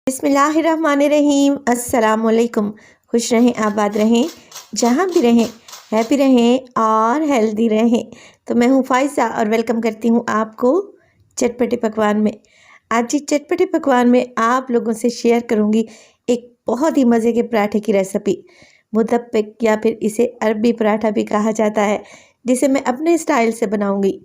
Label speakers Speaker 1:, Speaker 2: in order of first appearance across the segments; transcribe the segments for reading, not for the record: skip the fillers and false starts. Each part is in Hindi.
Speaker 1: बिस्मिल्लाहिर्रहमानिर्रहीम। अस्सलाम वालेकुम। खुश रहें, आबाद रहें, जहाँ भी रहें, हैप्पी रहें और हेल्दी रहें। तो मैं हूँ फ़ाइज़ा और वेलकम करती हूँ आपको चटपटे पकवान में। आज इस चटपटे पकवान में आप लोगों से शेयर करूँगी एक बहुत ही मज़े के पराठे की रेसिपी। मुतब्बिक या फिर इसे अरबी पराठा भी कहा जाता है, जिसे मैं अपने स्टाइल से बनाऊँगी।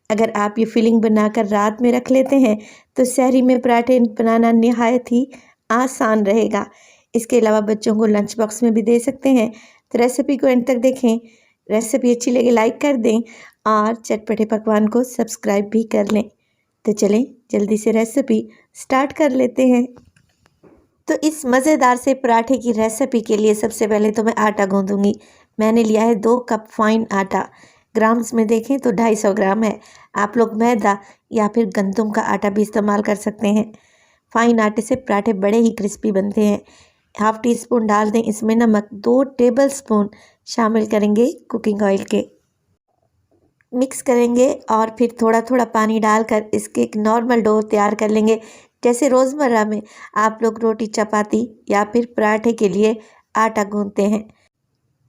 Speaker 1: अगर आप ये फिलिंग बनाकर रात में रख लेते हैं तो सहरी में पराठे बनाना निहायत ही आसान रहेगा। इसके अलावा बच्चों को लंच बॉक्स में भी दे सकते हैं। तो रेसिपी को एंड तक देखें। रेसिपी अच्छी लगे लाइक कर दें और चटपटे पकवान को सब्सक्राइब भी कर लें। तो चलें जल्दी से रेसिपी स्टार्ट कर लेते हैं। तो इस मज़ेदार से पराठे की रेसिपी के लिए सबसे पहले तो मैं आटा गूँधूँगी। मैंने लिया है 2 कप फाइन आटा। ग्राम्स में देखें तो 250 ग्राम है। आप लोग मैदा या फिर गंदम का आटा भी इस्तेमाल कर सकते हैं। फाइन आटे से पराठे बड़े ही क्रिस्पी बनते हैं। हाफ़ टी स्पून डाल दें इसमें नमक। 2 टेबल स्पून शामिल करेंगे कुकिंग ऑयल के। मिक्स करेंगे और फिर थोड़ा थोड़ा पानी डालकर इसके एक नॉर्मल डो तैयार कर लेंगे, जैसे रोज़मर्रा में आप लोग रोटी चपाती या फिर पराठे के लिए आटा गूंथते हैं।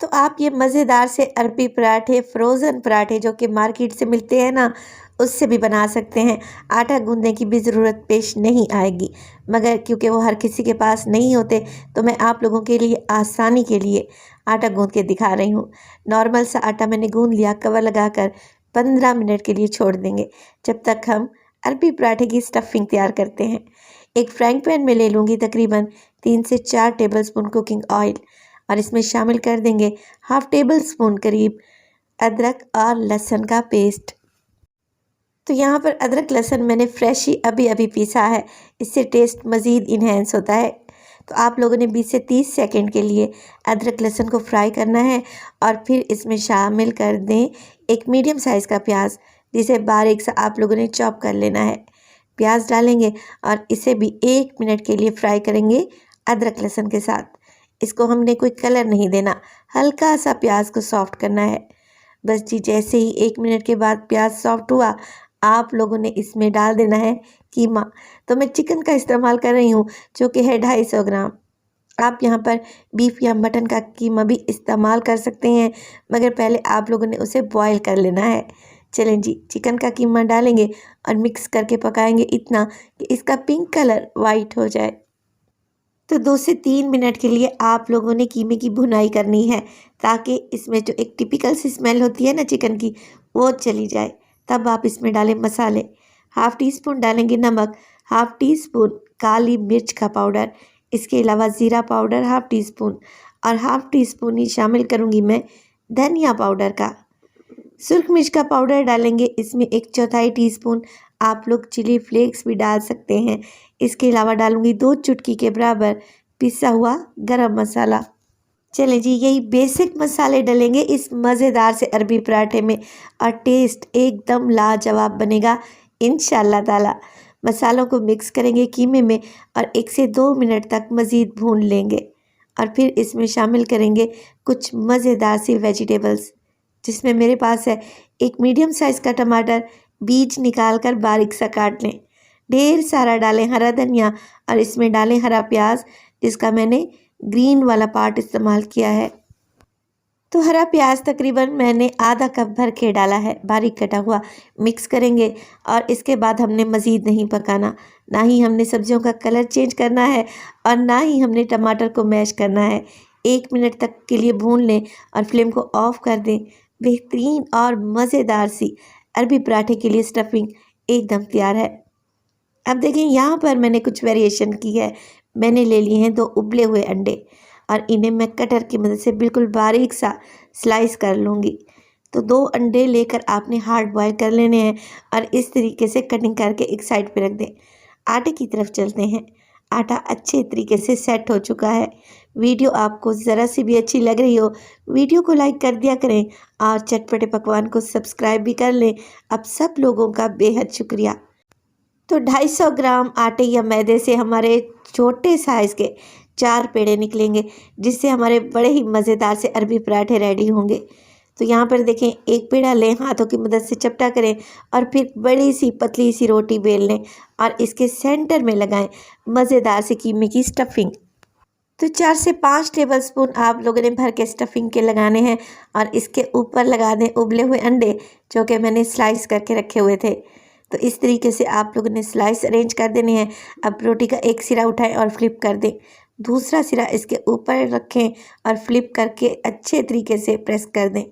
Speaker 1: तो आप ये मज़ेदार से अरबी पराठे, फ्रोज़न पराठे जो कि मार्केट से मिलते हैं ना, उससे भी बना सकते हैं। आटा गूंदने की भी ज़रूरत पेश नहीं आएगी, मगर क्योंकि वो हर किसी के पास नहीं होते तो मैं आप लोगों के लिए आसानी के लिए आटा गूंद के दिखा रही हूँ। नॉर्मल सा आटा मैंने गूंद लिया। कवर लगाकर 15 मिनट के लिए छोड़ देंगे, जब तक हम अरबी पराठे की स्टफिंग तैयार करते हैं। एक फ्राइंग पैन में ले लूँगी तकरीबन 3 से 4 टेबल स्पून कुकिंग ऑयल और इसमें शामिल कर देंगे हाफ़ टेबल स्पून करीब अदरक और लहसुन का पेस्ट। तो यहाँ पर अदरक लहसुन मैंने फ्रेश ही अभी अभी पीसा है, इससे टेस्ट मज़ीद इन्हेंस होता है। तो आप लोगों ने 20 से 30 सेकंड के लिए अदरक लहसुन को फ्राई करना है और फिर इसमें शामिल कर दें एक मीडियम साइज़ का प्याज, जिसे बारीक सा आप लोगों ने चॉप कर लेना है। प्याज डालेंगे और इसे भी 1 मिनट के लिए फ्राई करेंगे अदरक लहसुन के साथ। इसको हमने कोई कलर नहीं देना, हल्का सा प्याज को सॉफ्ट करना है। बस जी, जैसे ही 1 मिनट के बाद प्याज सॉफ्ट हुआ, आप लोगों ने इसमें डाल देना है कीमा। तो मैं चिकन का इस्तेमाल कर रही हूँ, जो कि है 250 ग्राम। आप यहाँ पर बीफ या मटन का कीमा भी इस्तेमाल कर सकते हैं, मगर पहले आप लोगों ने उसे बॉयल कर लेना है। चलें जी, चिकन का कीमा डालेंगे और मिक्स करके पकाएंगे इतना कि इसका पिंक कलर वाइट हो जाए। तो 2 से 3 मिनट के लिए आप लोगों ने कीमे की भुनाई करनी है, ताकि इसमें जो एक टिपिकल सी स्मेल होती है ना चिकन की, वो चली जाए। तब आप इसमें डालें मसाले। हाफ़ टी स्पून डालेंगे नमक, हाफ़ टी स्पून काली मिर्च का पाउडर, इसके अलावा ज़ीरा पाउडर हाफ़ टी स्पून और हाफ़ टी स्पून ही शामिल करूँगी मैं धनिया पाउडर का। सुर्ख मिर्च का पाउडर डालेंगे इसमें 1/4 टीस्पून। आप लोग चिली फ्लेक्स भी डाल सकते हैं। इसके अलावा डालूंगी 2 चुटकी के बराबर पिसा हुआ गरम मसाला। चलें जी, यही बेसिक मसाले डलेंगे इस मज़ेदार से अरबी पराठे में और टेस्ट एकदम लाजवाब बनेगा इंशाअल्लाह ताला। मसालों को मिक्स करेंगे कीमे में और 1 से 2 मिनट तक मज़ीद भून लेंगे और फिर इसमें शामिल करेंगे कुछ मज़ेदार सी वेजिटेबल्स, जिसमें मेरे पास है एक मीडियम साइज़ का टमाटर, बीज निकाल कर बारीक सा काट लें। ढेर सारा डालें हरा धनिया और इसमें डालें हरा प्याज, जिसका मैंने ग्रीन वाला पार्ट इस्तेमाल किया है। तो हरा प्याज तकरीबन मैंने आधा कप भर के डाला है, बारीक कटा हुआ। मिक्स करेंगे और इसके बाद हमने मज़ीद नहीं पकाना, ना ही हमने सब्जियों का कलर चेंज करना है और ना ही हमने टमाटर को मैश करना है। 1 मिनट तक के लिए भून लें और फ्लेम को ऑफ़ कर दें। बेहतरीन और मज़ेदार सी अरबी पराठे के लिए स्टफिंग एकदम तैयार है। अब देखें, यहाँ पर मैंने कुछ वेरिएशन की है। मैंने ले लिए हैं 2 उबले हुए अंडे और इन्हें मैं कटर की मदद से बिल्कुल बारीक सा स्लाइस कर लूँगी। तो 2 अंडे लेकर आपने हार्ड बॉयल कर लेने हैं और इस तरीके से कटिंग करके एक साइड पे रख दें। आटे की तरफ चलते हैं। आटा अच्छे तरीके से सेट हो चुका है। वीडियो आपको ज़रा सी भी अच्छी लग रही हो, वीडियो को लाइक कर दिया करें और चटपटे पकवान को सब्सक्राइब भी कर लें। अब सब लोगों का बेहद शुक्रिया। तो 250 ग्राम आटे या मैदे से हमारे छोटे साइज़ के 4 पेड़े निकलेंगे, जिससे हमारे बड़े ही मज़ेदार से अरबी पराठे रेडी होंगे। तो यहाँ पर देखें, एक पेड़ा लें, हाथों की मदद से चपटा करें और फिर बड़ी सी पतली सी रोटी बेल लें और इसके सेंटर में लगाएं मज़ेदार सी कीमे की स्टफिंग। तो 4 से 5 टेबलस्पून आप लोगों ने भर के स्टफिंग के लगाने हैं और इसके ऊपर लगा दें उबले हुए अंडे, जो कि मैंने स्लाइस करके रखे हुए थे। तो इस तरीके से आप लोगों ने स्लाइस अरेंज कर देने हैं। अब रोटी का एक सिरा उठाएं और फ्लिप कर दें, दूसरा सिरा इसके ऊपर रखें और फ्लिप करके अच्छे तरीके से प्रेस कर दें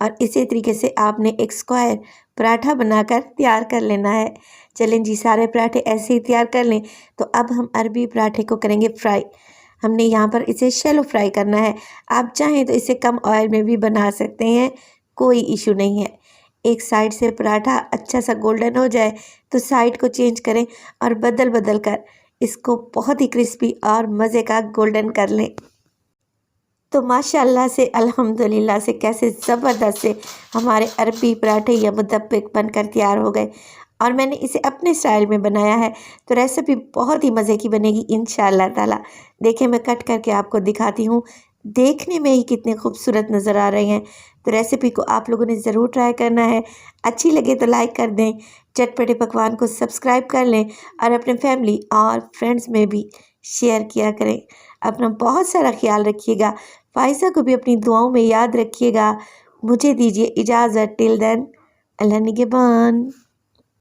Speaker 1: और इसी तरीके से आपने एक स्क्वायर पराठा बनाकर तैयार कर लेना है। चलें जी, सारे पराठे ऐसे ही तैयार कर लें। तो अब हम अरबी पराठे को करेंगे फ्राई। हमने यहाँ पर इसे शैलो फ्राई करना है। आप चाहें तो इसे कम ऑयल में भी बना सकते हैं, कोई इशू नहीं है। एक साइड से पराठा अच्छा सा गोल्डन हो जाए तो साइड को चेंज करें और बदल बदल कर इसको बहुत ही क्रिस्पी और मज़े का गोल्डन कर लें। तो माशाल्लाह से अल्हम्दुलिल्लाह से कैसे ज़बरदस्त से हमारे अरबी पराठे या मुदब्बिक बनकर तैयार हो गए और मैंने इसे अपने स्टाइल में बनाया है। तो रेसिपी बहुत ही मज़े की बनेगी इंशाअल्लाह ताला। देखिए, मैं कट करके आपको दिखाती हूँ, देखने में ही कितने खूबसूरत नज़र आ रहे हैं। तो रेसिपी को आप लोगों ने ज़रूर ट्राई करना है। अच्छी लगे तो लाइक कर दें, चटपटे पकवान को सब्सक्राइब कर लें और अपने फैमिली और फ्रेंड्स में भी शेयर किया करें। अपना बहुत सारा ख्याल रखिएगा। फ़ाइज़ा को भी अपनी दुआओं में याद रखिएगा। मुझे दीजिए इजाज़त। टिल देन, अल्लाह निगहबान।